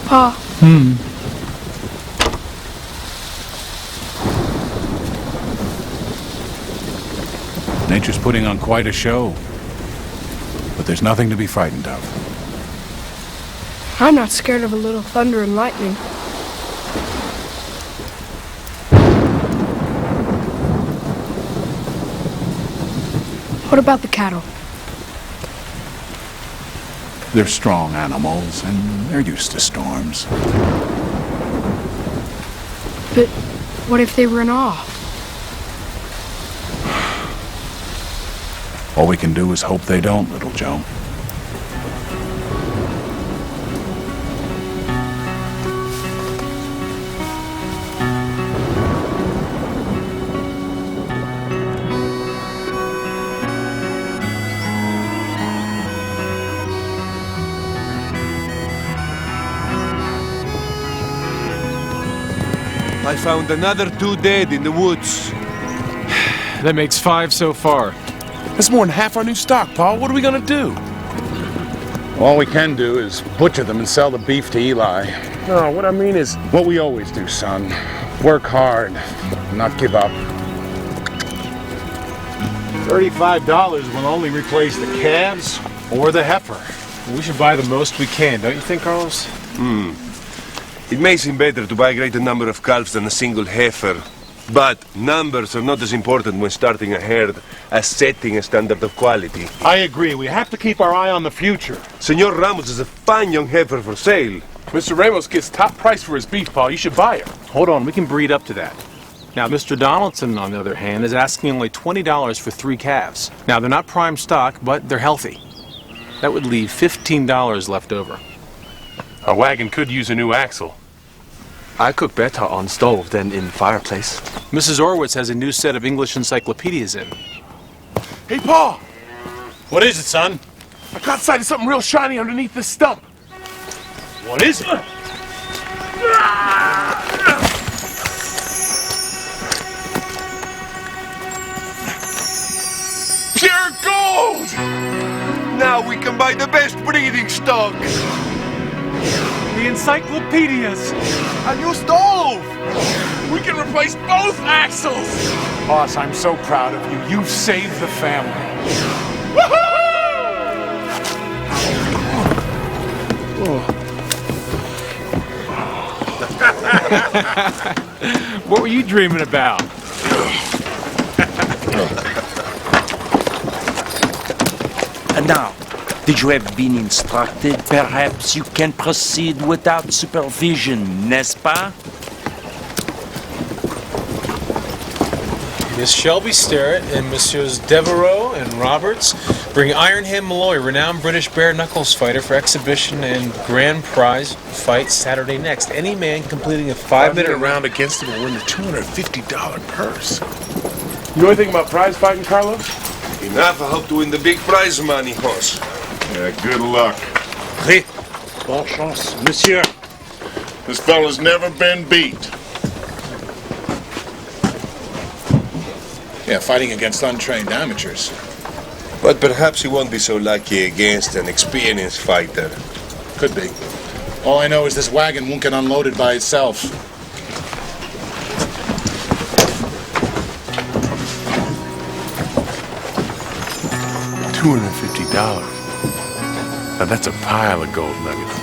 Pa. Nature's putting on quite a show. But there's nothing to be frightened of. I'm not scared of a little thunder and lightning. What about the cattle? They're strong animals, and they're used to storms. But what if they run off? All we can do is hope they don't, little Joe. I found another 2 dead in the woods. That makes 5 so far. That's more than half our new stock, Paul. What are we gonna do? All we can do is butcher them and sell the beef to Eli. No, what I mean is... What we always do, son. Work hard, not give up. $35 will only replace the calves or the heifer. We should buy the most we can, don't you think, Carlos? It may seem better to buy a greater number of calves than a single heifer, but numbers are not as important when starting a herd as setting a standard of quality. I agree. We have to keep our eye on the future. Senor Ramos is a fine young heifer for sale. Mr. Ramos gets top price for his beef, Paul. You should buy it. Hold on, we can breed up to that. Now, Mr. Donaldson, on the other hand, is asking only $20 for 3 calves. Now, they're not prime stock, but they're healthy. That would leave $15 left over. Our wagon could use a new axle. I cook better on stove than in fireplace. Mrs. Orwitz has a new set of English encyclopedias in. Hey, Paul! What is it, son? I caught sight of something real shiny underneath this stump. What is it? Pure gold! Now we can buy the best breeding stock. The encyclopedias! A new stove! We can replace both axles! Boss, I'm so proud of you. You've saved the family. What were you dreaming about? And now, did you have been instructed? Perhaps you can proceed without supervision, n'est-ce pas? Miss Shelby Sterrett and Messieurs Devereaux and Roberts bring Ironhand Malloy, renowned British bare knuckles fighter, for exhibition and grand prize fight Saturday next. Any man completing a 5-minute round against him will win a $250 purse. You know anything about prize fighting, Carlos? Enough, I hope to win the big prize money, Hoss. Yeah, good luck. Oui. Bonne chance, monsieur. This fella's never been beat. Yeah, fighting against untrained amateurs. But perhaps he won't be so lucky against an experienced fighter. Could be. All I know is this wagon won't get unloaded by itself. $250. Now that's a pile of gold nuggets.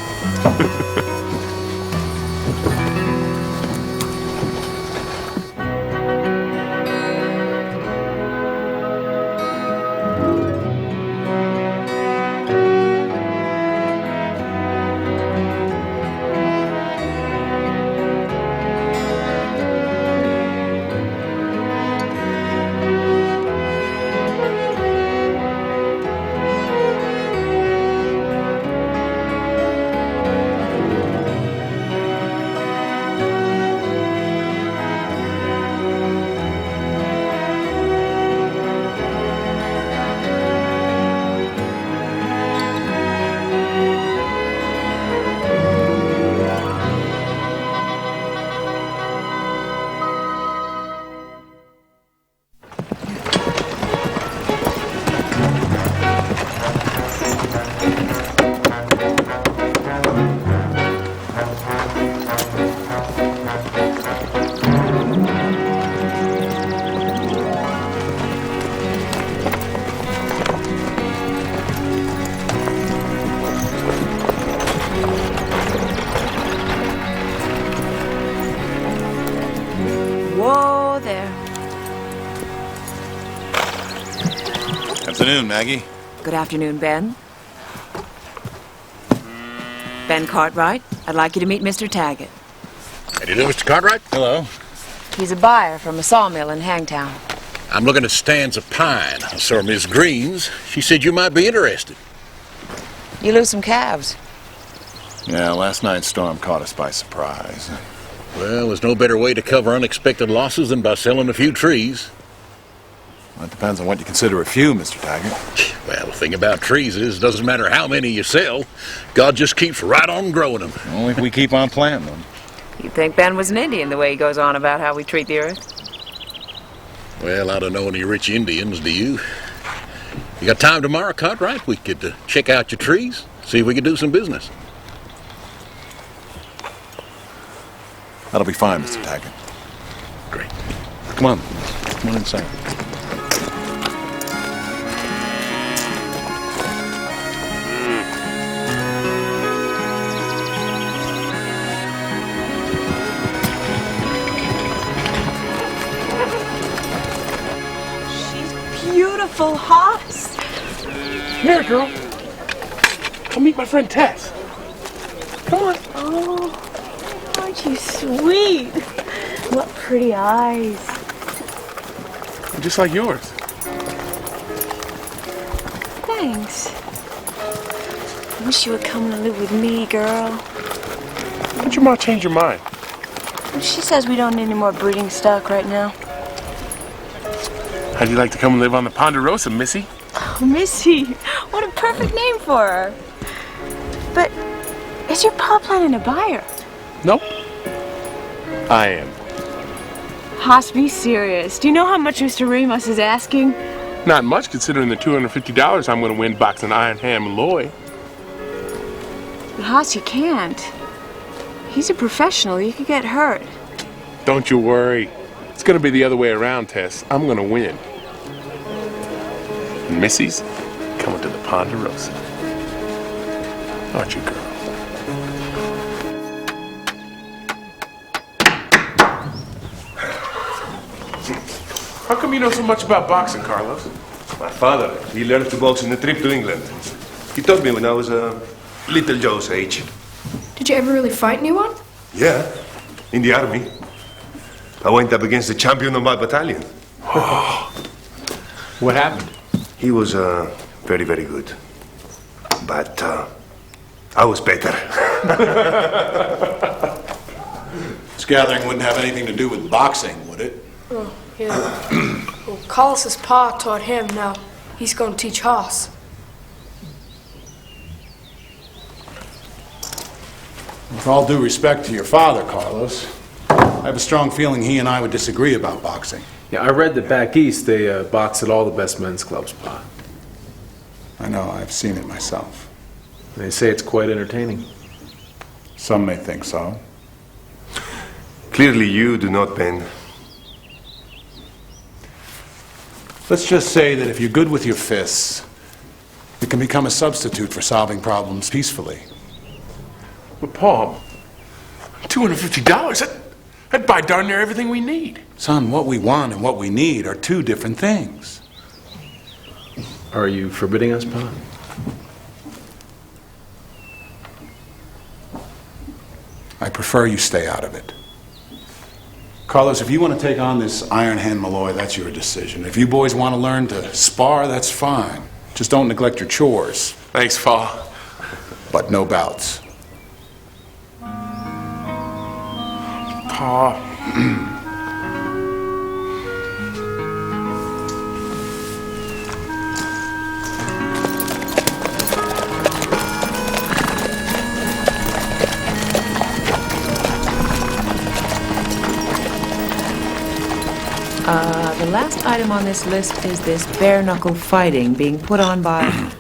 there. Afternoon, Maggie. Good afternoon, Ben. Ben Cartwright, I'd like you to meet Mr. Taggett. How do you do, Mr. Cartwright? Hello. He's a buyer from a sawmill in Hangtown. I'm looking at stands of pine. I saw Miss Green's. She said you might be interested. You lose some calves. Yeah, last night's storm caught us by surprise. Well, there's no better way to cover unexpected losses than by selling a few trees. Well, it depends on what you consider a few, Mr. Taggart. Well, the thing about trees is it doesn't matter how many you sell. God just keeps right on growing them. Only if we keep on planting them. You'd think Ben was an Indian the way he goes on about how we treat the earth. Well, I don't know any rich Indians, do you? You got time tomorrow, Cartwright? We could check out your trees, see if we could do some business. That'll be fine, Mr. Taggart. Great. Come on. Come on inside. Beautiful hoss. Here, girl. Come meet my friend Tess. Come on. Oh, aren't you sweet? What pretty eyes. Just like yours. Thanks. I wish you would come and live with me, girl. Why'd your ma change your mind? She says we don't need any more breeding stock right now. How'd you like to come and live on the Ponderosa, Missy? Oh, Missy. What a perfect name for her. But is your pa planning to buy her? Nope. I am. Haas, be serious. Do you know how much Mr. Ramos is asking? Not much, considering the $250 I'm going to win boxing Iron Hand Malloy. But Haas, you can't. He's a professional. You could get hurt. Don't you worry. It's going to be the other way around, Tess. I'm going to win. And Missy's coming to the Ponderosa. Aren't you, girl? How come you know so much about boxing, Carlos? My father, he learned to box in a trip to England. He taught me when I was little Joe's age. Did you ever really fight anyone? Yeah, in the army. I went up against the champion of my battalion. What happened? He was very, very good. But I was better. This gathering wouldn't have anything to do with boxing, would it? Oh, yeah. Well, Carlos's pa taught him. Now he's going to teach Haas. With all due respect to your father, Carlos, I have a strong feeling he and I would disagree about boxing. Yeah, I read that back east they box at all the best men's clubs, Pa. I know, I've seen it myself. They say it's quite entertaining. Some may think so. Clearly you do not, Ben. Let's just say that if you're good with your fists, it can become a substitute for solving problems peacefully. But, Paul, $250? That'd buy darn near everything we need. Son, what we want and what we need are two different things. Are you forbidding us, Pa? I prefer you stay out of it. Carlos, if you want to take on this Iron Hand Malloy, that's your decision. If you boys want to learn to spar, that's fine. Just don't neglect your chores. Thanks, Pa. But no bouts. Pa. The last item on this list is this bare-knuckle fighting being put on by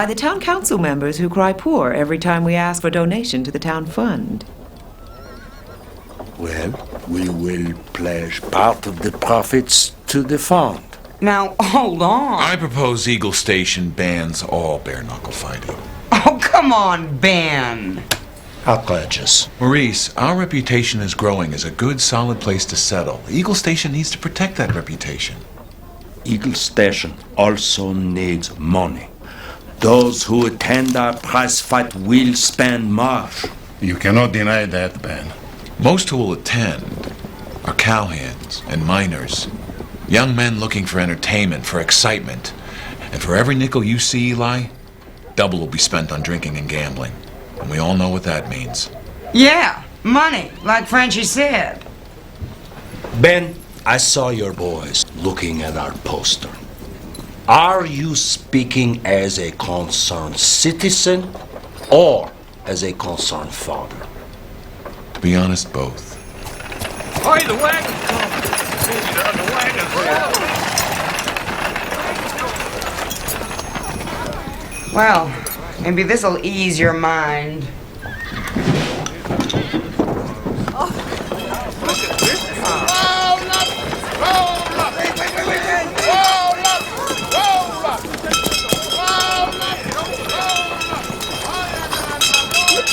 the town council members who cry poor every time we ask for donation to the town fund. Well, we will pledge part of the profits to the fund. Now, hold on. I propose Eagle Station bans all bare-knuckle fighting. Oh, come on, Ben. Outrageous. Maurice, our reputation is growing as a good, solid place to settle. Eagle Station needs to protect that reputation. Eagle Station also needs money. Those who attend our prize fight will spend much. You cannot deny that, Ben. Most who will attend are cowhands and miners. Young men looking for entertainment, for excitement. And for every nickel you see, Eli, double will be spent on drinking and gambling. And we all know what that means. Yeah, money, like Frenchie said. Ben, I saw your boys looking at our poster. Are you speaking as a concerned citizen or as a concerned father? To be honest, both. Hey, the wagon's coming! The wagon's here. Well, maybe this'll ease your mind.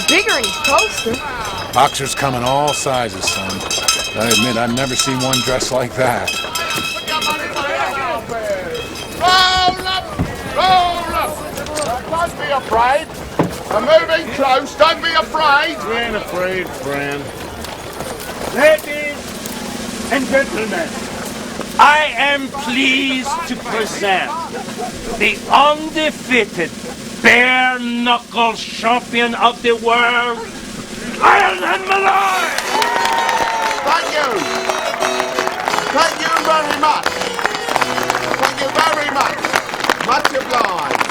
Bigger in his poster. Boxers come in all sizes, son. I admit, I've never seen one dressed like that. Roll up! Roll up! Don't be afraid. I'm moving close. Don't be afraid. We ain't afraid, friend. Ladies and gentlemen, I am pleased to present the undefeated bare-knuckle champion of the world, Iron Hand Malloy! Thank you. Thank you very much. Thank you very much. Much obliged.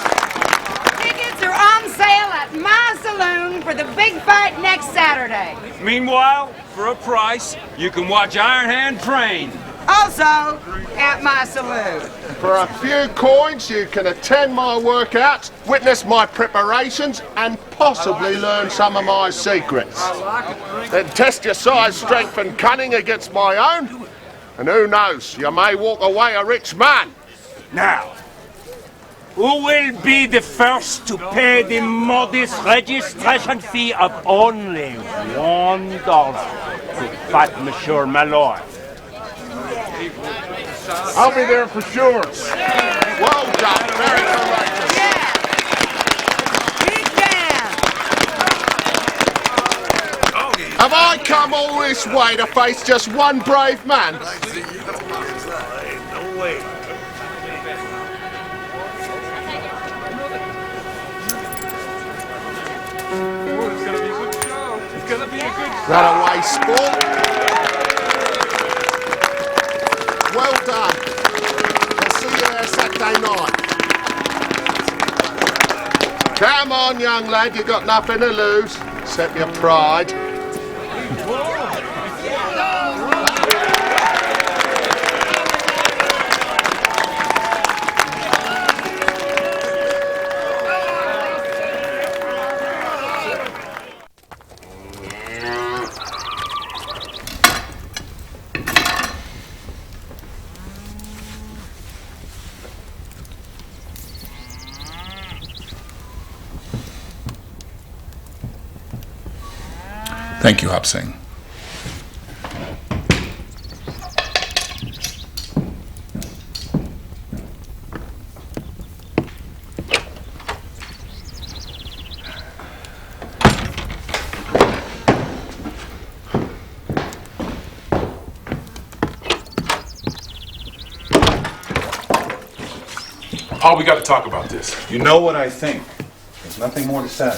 Tickets are on sale at my saloon for the big fight next Saturday. Meanwhile, for a price, you can watch Iron Hand train. Also, at my saloon. For a few coins, you can attend my workouts, witness my preparations, and possibly learn some of my secrets. Then test your size, strength, and cunning against my own. And who knows, you may walk away a rich man. Now, who will be the first to pay the modest registration fee of only $1 to fight Monsieur Malloy? I'll be there for sure. Well done, very courageous. Yeah. Big man. Have I come all this way to face just one brave man? No way. It's gonna be a good show. It's gonna be a good show. That away, sport. Well done. I'll see you there Saturday night. Come on, young lad, you got nothing to lose, except your pride. Thank you, Hop Singh. Paul, we got to talk about this. You know what I think. There's nothing more to say.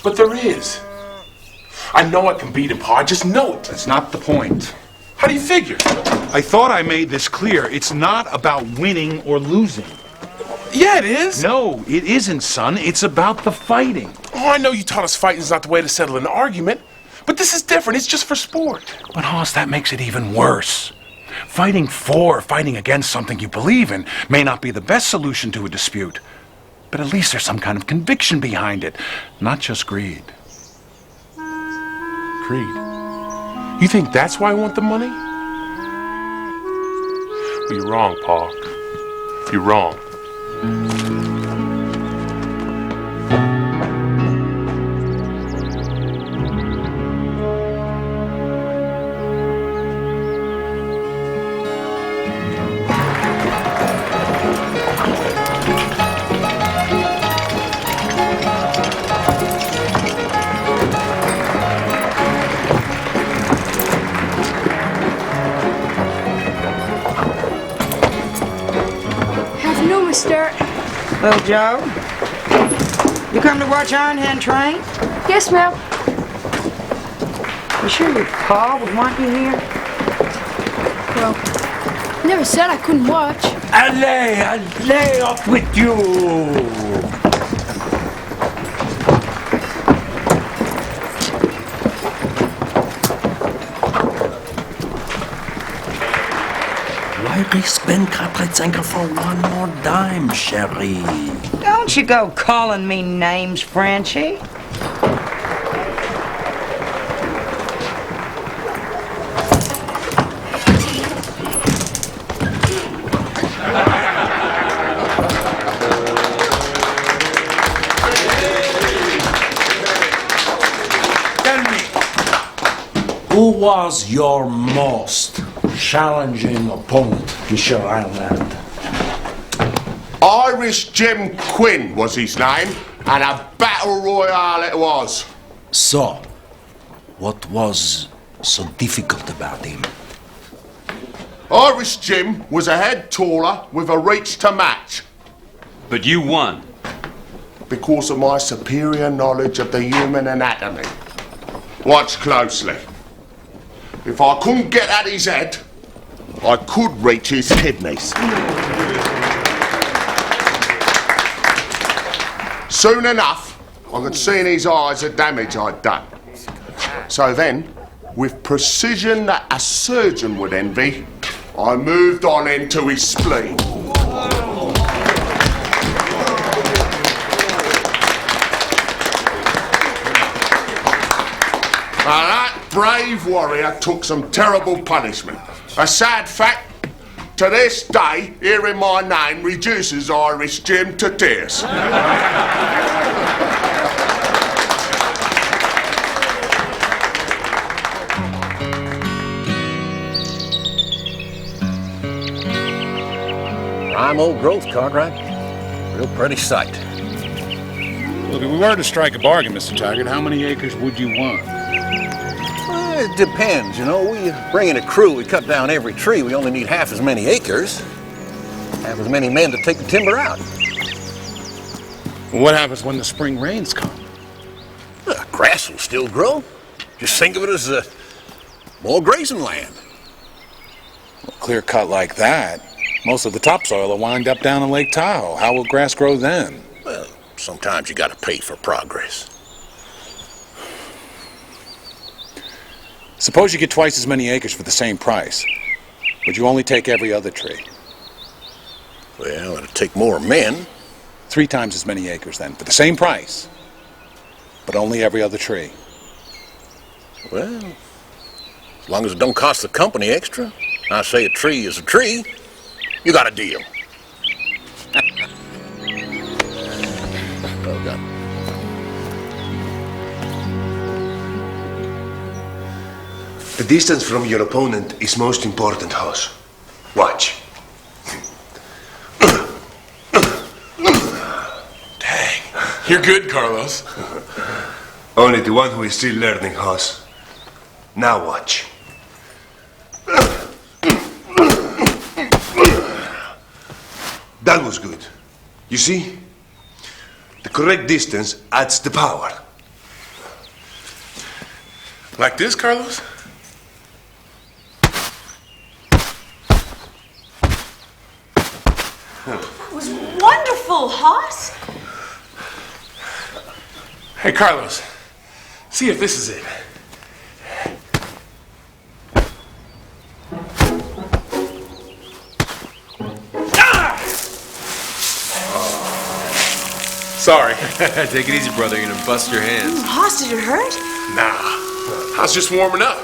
But there is. I know I can beat him, Paul. I just know it. That's not the point. How do you figure? I thought I made this clear. It's not about winning or losing. Yeah, it is. No, it isn't, son. It's about the fighting. Oh, I know you taught us fighting's not the way to settle an argument. But this is different. It's just for sport. But Hoss, that makes it even worse. Fighting for or fighting against something you believe in may not be the best solution to a dispute. But at least there's some kind of conviction behind it, not just greed. Greed? You think that's why I want the money? Well, you're wrong, Paul. You're wrong. we start? Well, Joe, you come to watch Iron Hand train? Yes, ma'am. You sure your pa would want you here? Well, he never said I couldn't watch. Allez, up with you! Why spend Kapretzenker for one more dime, Sherry? Don't you go calling me names, Frenchie. Who was your most challenging opponent, Mr. Ireland? Irish Jim Quinn was his name, and a battle royale it was. So, what was so difficult about him? Irish Jim was a head taller with a reach to match. But you won. Because of my superior knowledge of the human anatomy. Watch closely. If I couldn't get at his head, I could reach his kidneys. Soon enough, I could see in his eyes the damage I'd done. So then, with precision that a surgeon would envy, I moved on into his spleen. That brave warrior took some terrible punishment. A sad fact, to this day, hearing my name reduces Irish Jim to tears. Prime old growth, Cartwright. Real pretty sight. Look, if we were to strike a bargain, Mr. Taggart, how many acres would you want? It depends, you know. We bring in a crew, we cut down every tree. We only need half as many acres. Half as many men to take the timber out. What happens when the spring rains come? Grass will still grow. Just think of it as more grazing land. Well, clear cut like that, most of the topsoil will wind up down in Lake Tahoe. How will grass grow then? Well, sometimes you gotta pay for progress. Suppose you get twice as many acres for the same price. Would you only take every other tree? Well, it'd take more men. 3 times as many acres then, for the same price. But only every other tree. Well, as long as it don't cost the company extra. I say a tree is a tree. You got a deal. Oh, God. The distance from your opponent is most important, Hoss. Watch. Dang. You're good, Carlos. Only the one who is still learning, Hoss. Now watch. That was good. You see? The correct distance adds the power. Like this, Carlos? It was wonderful, Hoss. Hey, Carlos. See if this is it. Sorry. Take it easy, brother. You're gonna bust your hands. Hoss, did it hurt? Nah. I was just warming up.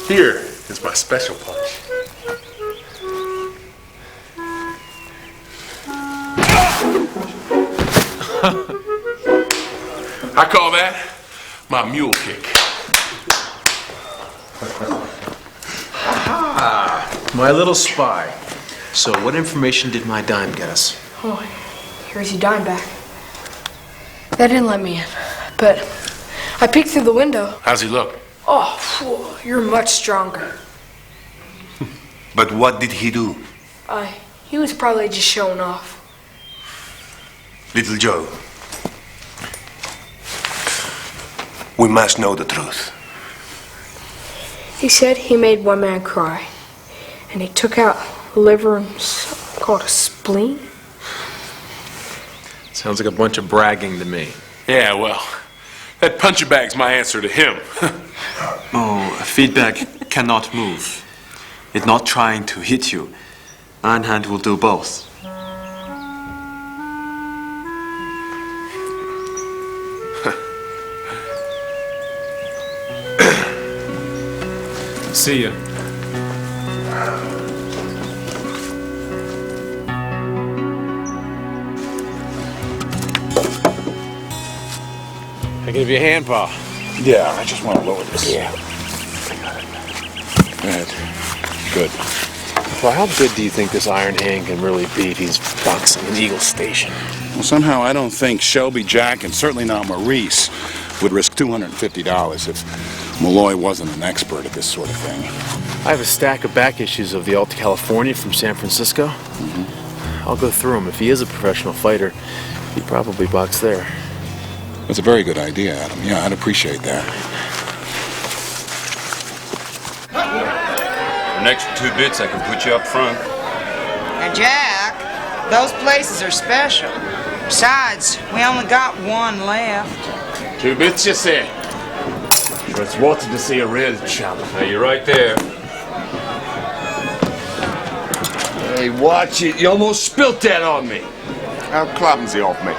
Here is my special punch. I call that my mule kick. Ah, my little spy. So, what information did my dime get us? Oh, here's your dime back. They didn't let me in, but I peeked through the window. How's he look? Oh, phew, you're much stronger. But what did he do? He was probably just showing off. Little Joe, we must know the truth. He said he made one man cry, and he took out liver and something called a spleen. Sounds like a bunch of bragging to me. Yeah, well, that puncher bag's my answer to him. Oh, feedback cannot move. It's not trying to hit you. Iron Hand will do both. See ya. I give you a hand, Pa. Yeah, I just want to lower this. Yeah. Go ahead. Good. Well, how good do you think this Iron Hand can really be if he's boxing in Eagle Station? Well, somehow I don't think Shelby, Jack, and certainly not Maurice would risk $250 if Malloy wasn't an expert at this sort of thing. I have a stack of back issues of the Alta California from San Francisco. I'll go through them. If he is a professional fighter, he'd probably box there. That's a very good idea, Adam. Yeah, I'd appreciate that. For an extra 2 bits, I can put you up front. Now, Jack, those places are special. Besides, we only got one left. 2 bits, you say? Sure, it's worth it to see a real chump. Now, you're right there. Hey, watch it. You almost spilt that on me. How clumsy of me.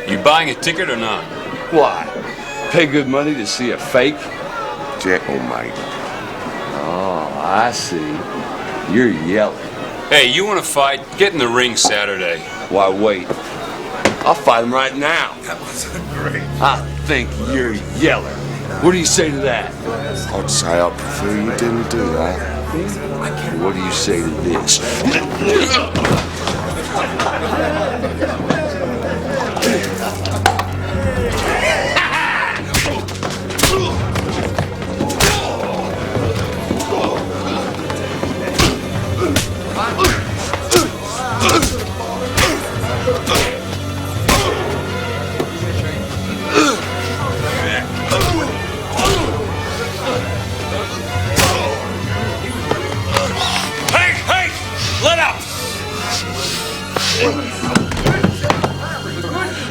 You buying a ticket or not? Why? Pay good money to see a fake? Gentle, mate. Oh, I see. You're yelling. Hey, you want to fight? Get in the ring Saturday. Why, wait. I'll fight him right now. That was great. I think you're yelling. What do you say to that? I'd say I prefer you didn't do that. What do you say to this?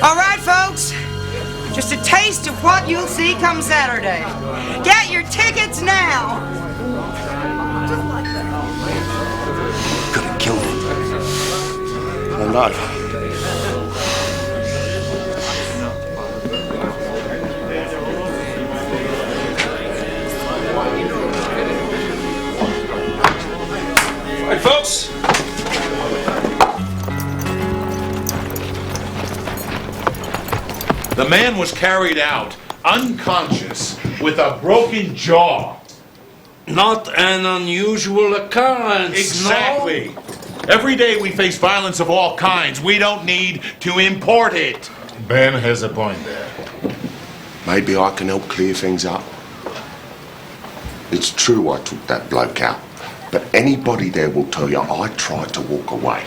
All right, folks. Just a taste of what you'll see come Saturday. Get your tickets now. Could have killed him. I know. All right, folks. The man was carried out unconscious with a broken jaw. Not an unusual occurrence. Exactly. Every day we face violence of all kinds. We don't need to import it. Ben has a point there. Maybe I can help clear things up. It's true I took that bloke out, but anybody there will tell you I tried to walk away.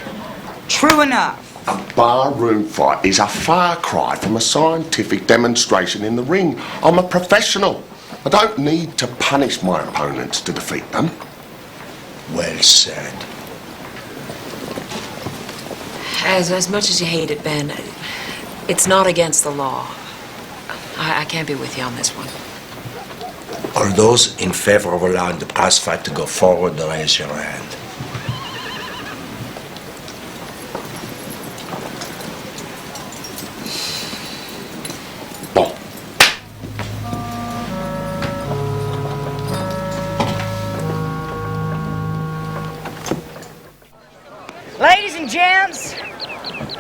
True enough. A barroom fight is a far cry from a scientific demonstration in the ring. I'm a professional. I don't need to punish my opponents to defeat them. Well said. As much as you hate it, Ben, it's not against the law. I can't be with you on this one. Are those in favor of allowing the prize fight to go forward, raise your hand. Ladies and gents,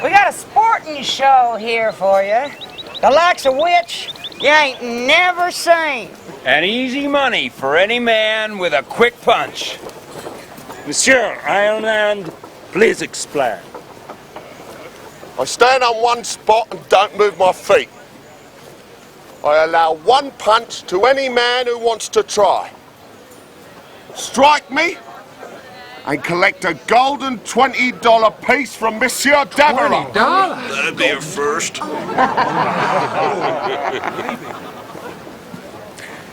we got a sporting show here for you. The likes of which you ain't never seen. And easy money for any man with a quick punch. Monsieur Ireland, please explain. I stand on one spot and don't move my feet. I allow one punch to any man who wants to try. Strike me, and collect a golden $20 piece from Monsieur Devereaux. That'd be a first.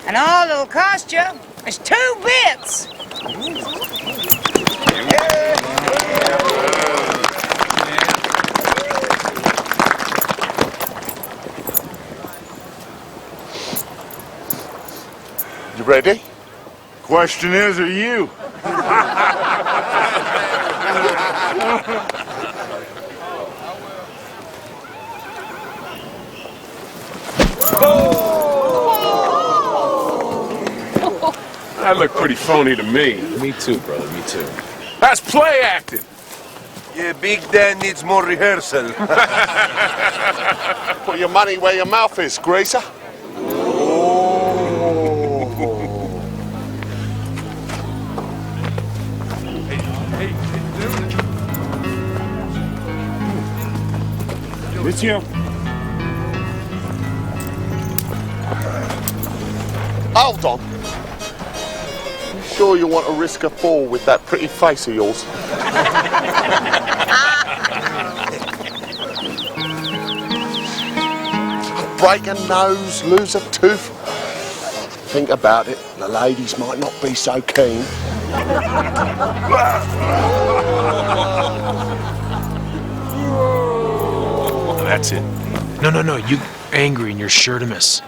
And all it'll cost you is 2 bits. You ready? Question is, are you? That looked pretty phony to me. Me too, brother, me too. That's play acting. Yeah, Big Dan needs more rehearsal. Put your money where your mouth is, Greaser. Monsieur. Hold on. Sure you want to risk a fall with that pretty face of yours? Break a nose, lose a tooth. Think about it, the ladies might not be so keen. That's it. No, you angry and you're sure to miss.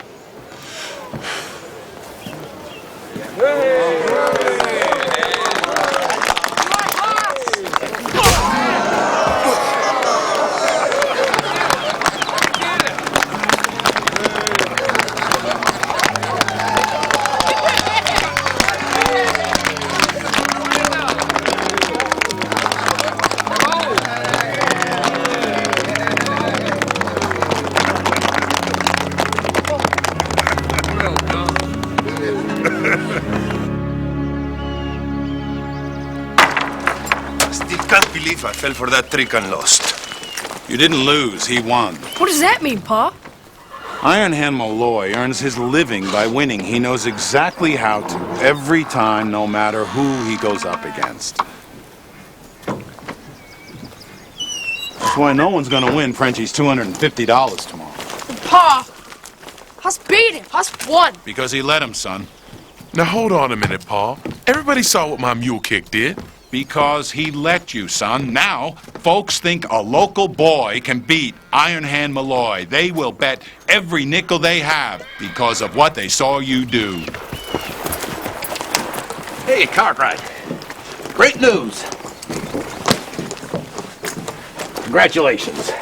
Can't believe I fell for that trick and lost. You didn't lose, he won. What does that mean, Pa? Iron Hand Malloy earns his living by winning. He knows exactly how to, every time, no matter who he goes up against. That's why no one's gonna win Frenchie's $250 tomorrow. Pa! Us beat him. Us won. Because he let him, son. Now hold on a minute, Paul. Everybody saw what my mule kick did. Because he let you, son. Now, folks think a local boy can beat Iron Hand Malloy. They will bet every nickel they have because of what they saw you do. Hey, Cartwright. Great news. Congratulations.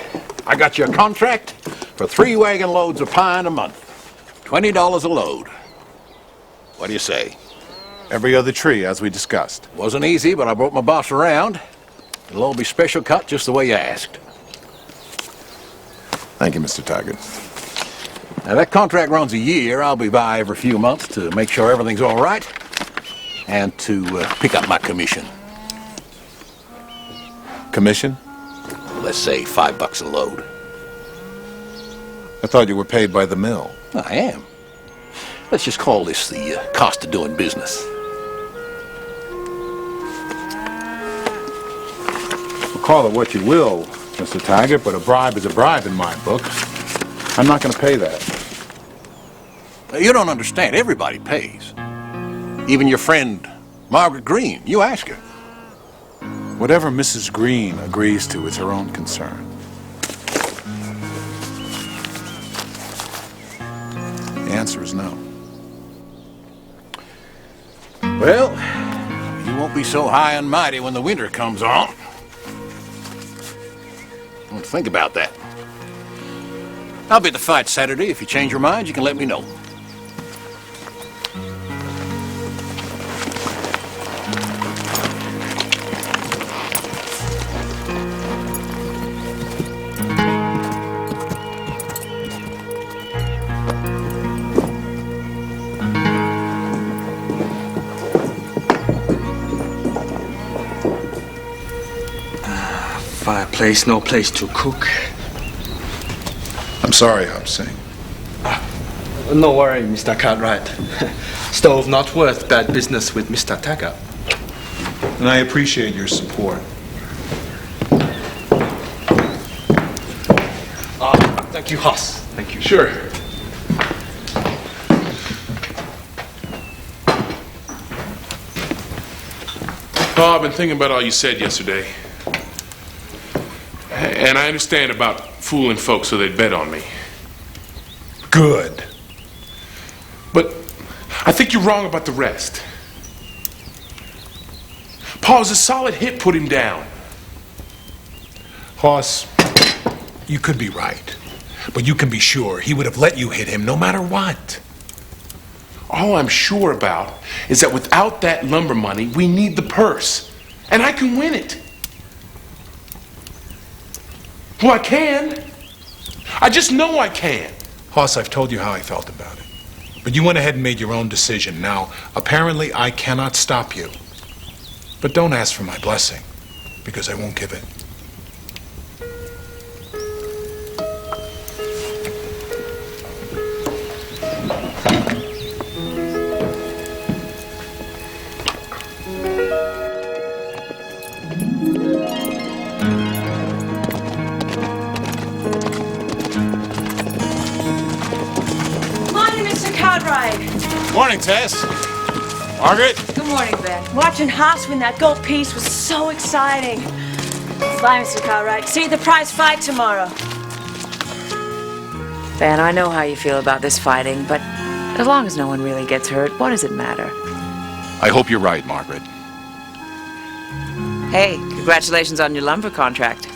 I got you a contract for 3 wagon loads of pine a month. $20 a load. What do you say? Every other tree, as we discussed. Wasn't easy, but I brought my boss around. It'll all be special cut just the way you asked. Thank you, Mr. Taggart. Now, that contract runs a year. I'll be by every few months to make sure everything's all right and to pick up my commission. Commission? Let's say $5 a load. I thought you were paid by the mill. I am. Let's just call this the cost of doing business. Call it what you will, Mr. Taggart, but a bribe is a bribe in my book. I'm not going to pay that. You don't understand. Everybody pays. Even your friend, Margaret Green. You ask her. Whatever Mrs. Green agrees to is her own concern. The answer is no. Well, you won't be so high and mighty when the winter comes on. Think about that. I'll be at the fight Saturday. If you change your mind, you can let me know. Fireplace, no place to cook. I'm sorry, Hobson. No worry, Mr. Cartwright. Stove not worth bad business with Mr. Taggart. And I appreciate your support. Thank you, Hoss. Thank you. Sure. Oh, I've been thinking about all you said yesterday. And I understand about fooling folks so they'd bet on me. Good. But I think you're wrong about the rest. Paul's a solid hit put him down. Hoss, you could be right. But you can be sure he would have let you hit him no matter what. All I'm sure about is that without that lumber money, we need the purse. And I can win it. Well, I can. I just know I can. Hoss, I've told you how I felt about it. But you went ahead and made your own decision. Now, apparently I cannot stop you. But don't ask for my blessing, because I won't give it. Morning, Mr. Cartwright. Morning, Tess. Margaret? Good morning, Ben. Watching Haas win that gold piece was so exciting. Bye, Mr. Cartwright. See you at the prize fight tomorrow. Ben, I know how you feel about this fighting, but as long as no one really gets hurt, what does it matter? I hope you're right, Margaret. Hey, congratulations on your lumber contract.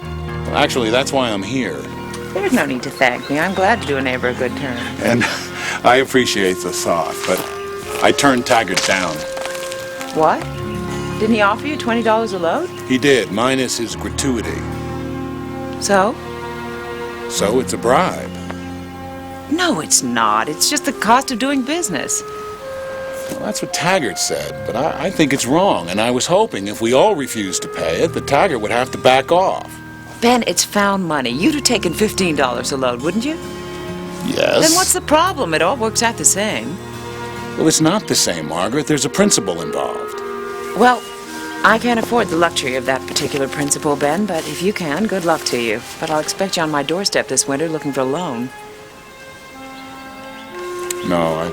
Well, actually, that's why I'm here. There's no need to thank me. I'm glad to do a neighbor a good turn. And I appreciate the thought, but I turned Taggart down. What? Didn't he offer you $20 a load? He did, minus his gratuity. So? So it's a bribe. No, it's not. It's just the cost of doing business. Well, that's what Taggart said, but I think it's wrong, and I was hoping if we all refused to pay it, that Taggart would have to back off. Ben, it's found money. You'd have taken $15 a load, wouldn't you? Yes. Then what's the problem? It all works out the same. Well, it's not the same, Margaret. There's a principle involved. Well, I can't afford the luxury of that particular principle, Ben, but if you can, good luck to you. But I'll expect you on my doorstep this winter looking for a loan. No,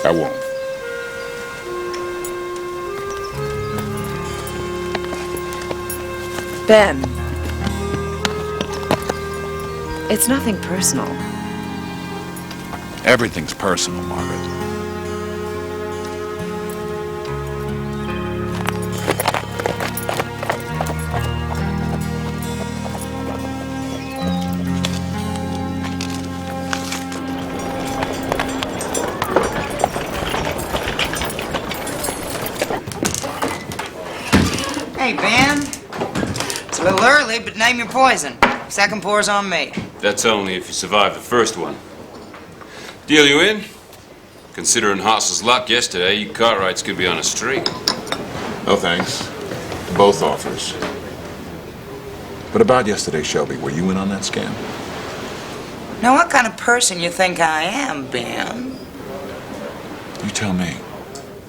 I won't. Ben, it's nothing personal. Everything's personal, Margaret. Hey, Ben. It's a little early, but name your poison. Second pour's on me. That's only if you survive the first one. Deal you in? Considering Haas's luck yesterday, you Cartwrights could be on a streak. No thanks. Both offers. But about yesterday, Shelby, were you in on that scam? Now, what kind of person you think I am, Ben? You tell me.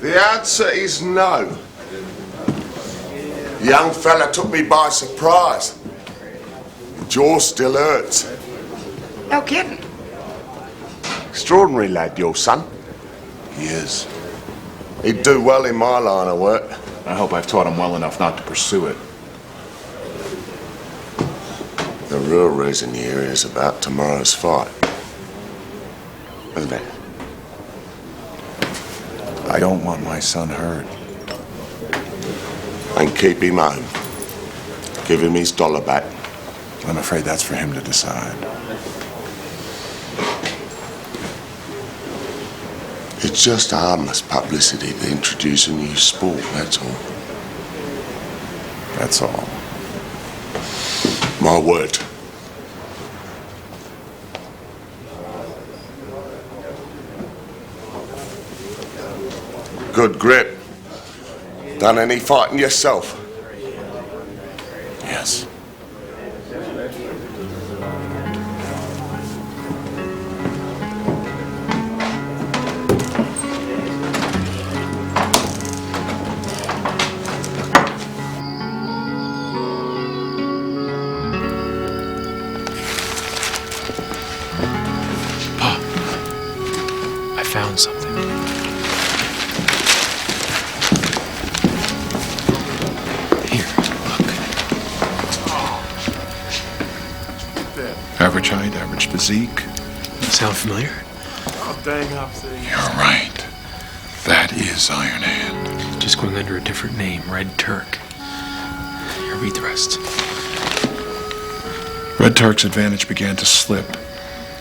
The answer is no. The young fella took me by surprise. The jaw still hurts. No kidding. Extraordinary lad, your son. He is. He'd do well in my line of work. I hope I've taught him well enough not to pursue it. The real reason you're here is about tomorrow's fight. Isn't it? I don't want my son hurt. And keep him home. Give him his dollar back. I'm afraid that's for him to decide. It's just harmless publicity to introduce a new sport, that's all. That's all. My word. Good grip. Done any fighting yourself? Yes. Average height, average physique. Sound familiar? Oh, dang, Hopsy. You're right. That is Iron Hand. Just going under a different name, Red Turk. Here, read the rest. Red Turk's advantage began to slip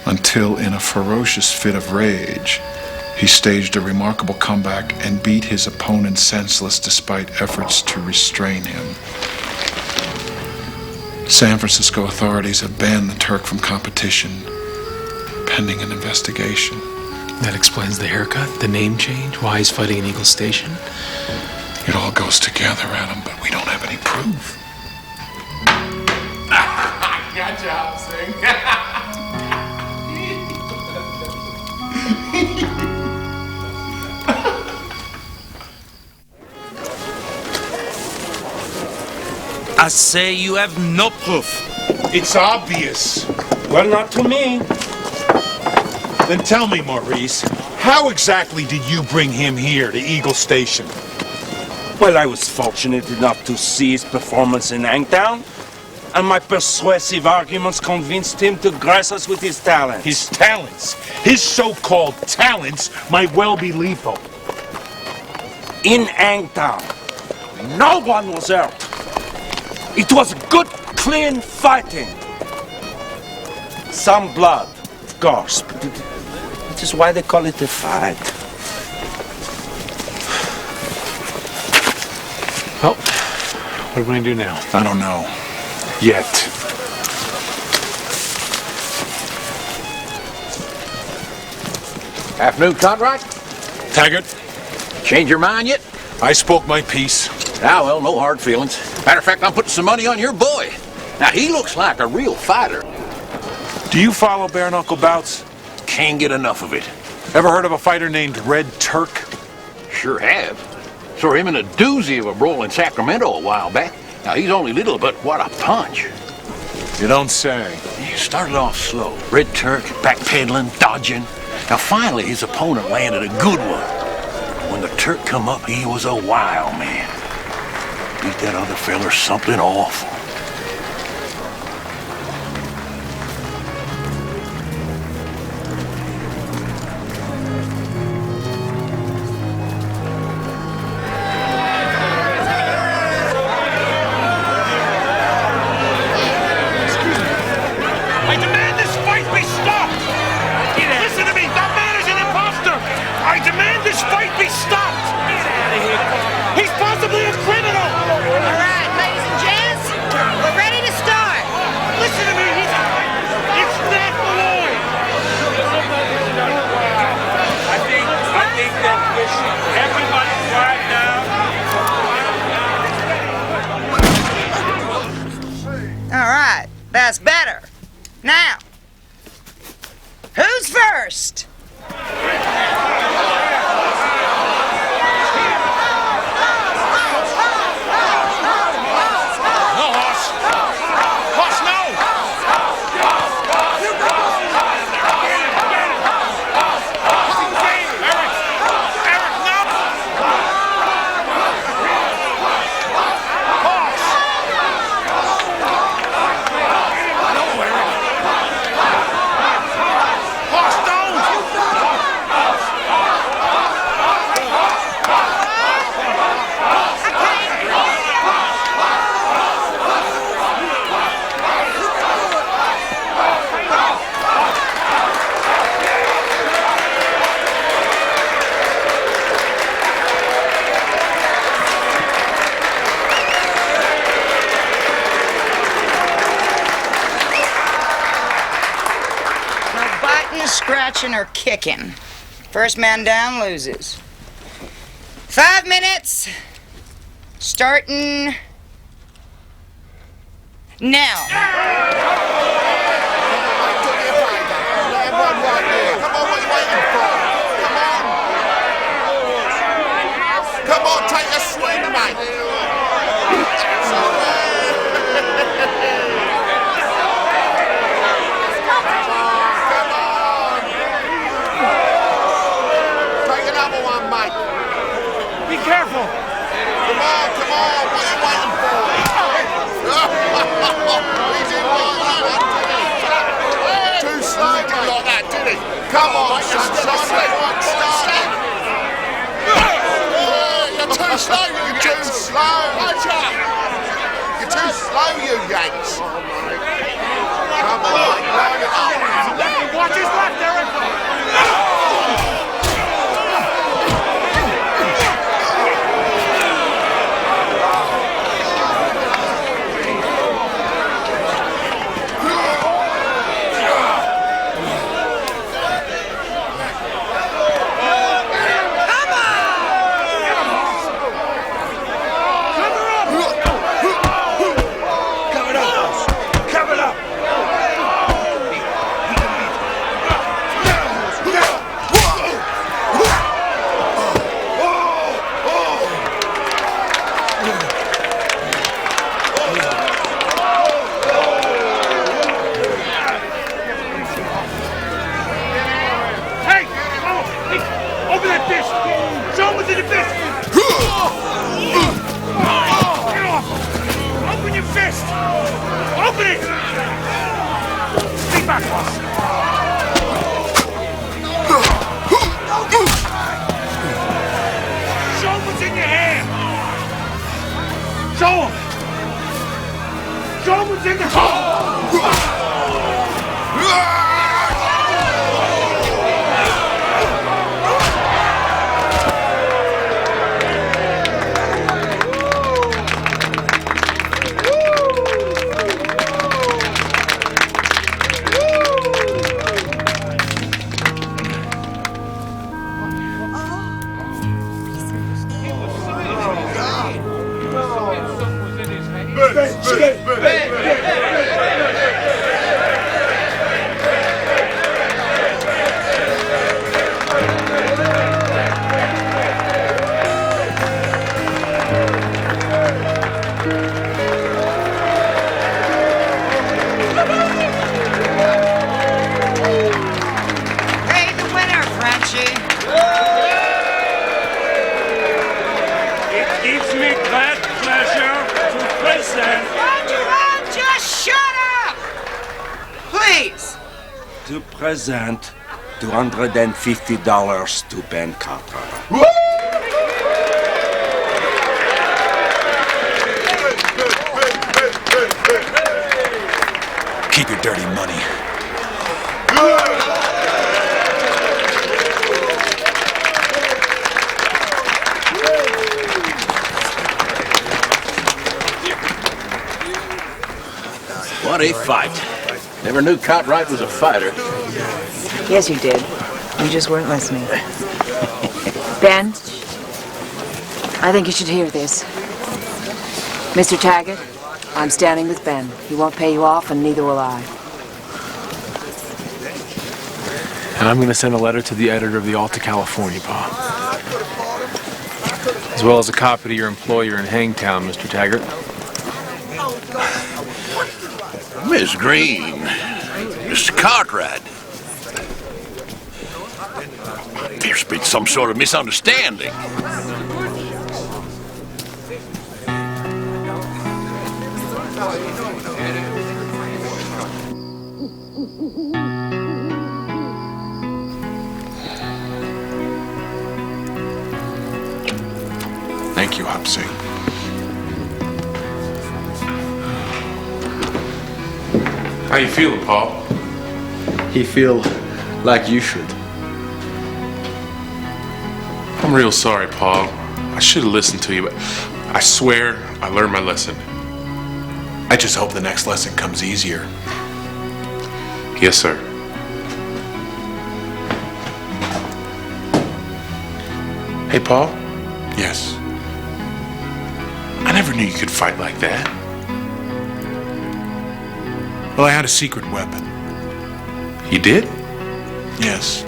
until, in a ferocious fit of rage, he staged a remarkable comeback and beat his opponent senseless despite efforts to restrain him. San Francisco authorities have banned the Turk from competition, pending an investigation. That explains the haircut, the name change, why he's fighting in Eagle Station. It all goes together, Adam, but we don't have any proof. Gotcha, Hopsy. I say you have no proof. It's obvious. Well, not to me. Then tell me, Maurice, how exactly did you bring him here to Eagle Station? Well, I was fortunate enough to see his performance in Hangtown, and my persuasive arguments convinced him to grace us with his talents. His talents? His so-called talents might well be lethal. In Hangtown, no one was hurt. It was good, clean fighting. Some blood, of course, but that is why they call it a fight. Well, what are we going to do now? I don't know. Yet. Afternoon, Cartwright. Taggart? Change your mind yet? I spoke my piece. Ah, well, no hard feelings. Matter of fact, I'm putting some money on your boy. Now, he looks like a real fighter. Do you follow bare knuckle bouts? Can't get enough of it. Ever heard of a fighter named Red Turk? Sure have. Saw him in a doozy of a brawl in Sacramento a while back. Now, he's only little, but what a punch. You don't say. He started off slow. Red Turk, backpedaling, dodging. Now, finally, his opponent landed a good one. When the Turk come up, he was a wild man. Beat that other feller something awful. I demand this fight be stopped! Listen to me! That man is an imposter! I demand this fight be stopped! Get out of here! He's possibly a criminal! All right, ladies and gents, we're ready to start. Listen to me! It's not Malloy! I think that we should everybody quiet now. All right, that's better. Now, who's first? Scratching or kicking. First man down loses. 5 minutes. Starting now. Come on, take a swing, mate. Be careful! Come on, what are you waiting for? He's in line. You're too slow, you Yanks. You're too slow, you Yanks. Come on, watch his left, Eric. To present $250 to Ben Carter. Keep your dirty money. What a fight. Never knew Cartwright was a fighter. Yes, you did. You just weren't listening. Ben, I think you should hear this. Mr. Taggart, I'm standing with Ben. He won't pay you off, and neither will I. And I'm going to send a letter to the editor of the Alta California, Pa. As well as a copy to your employer in Hangtown, Mr. Taggart. Miss Green, Mr. Cartwright. Appears to be some sort of misunderstanding. Thank you, Hopsy. How you feeling, Paul? He feel like you should. I'm real sorry, Paul. I should have listened to you, but I swear I learned my lesson. I just hope the next lesson comes easier. Yes, sir. Hey, Paul? Yes. I never knew you could fight like that. Well, I had a secret weapon. You did? Yes.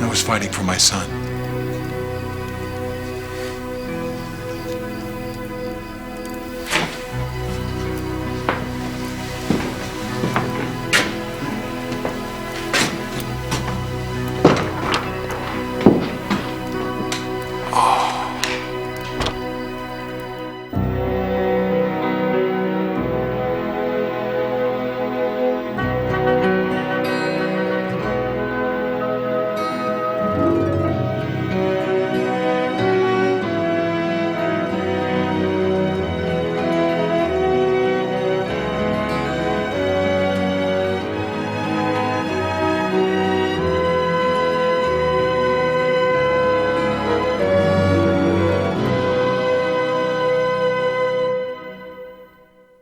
I was fighting for my son.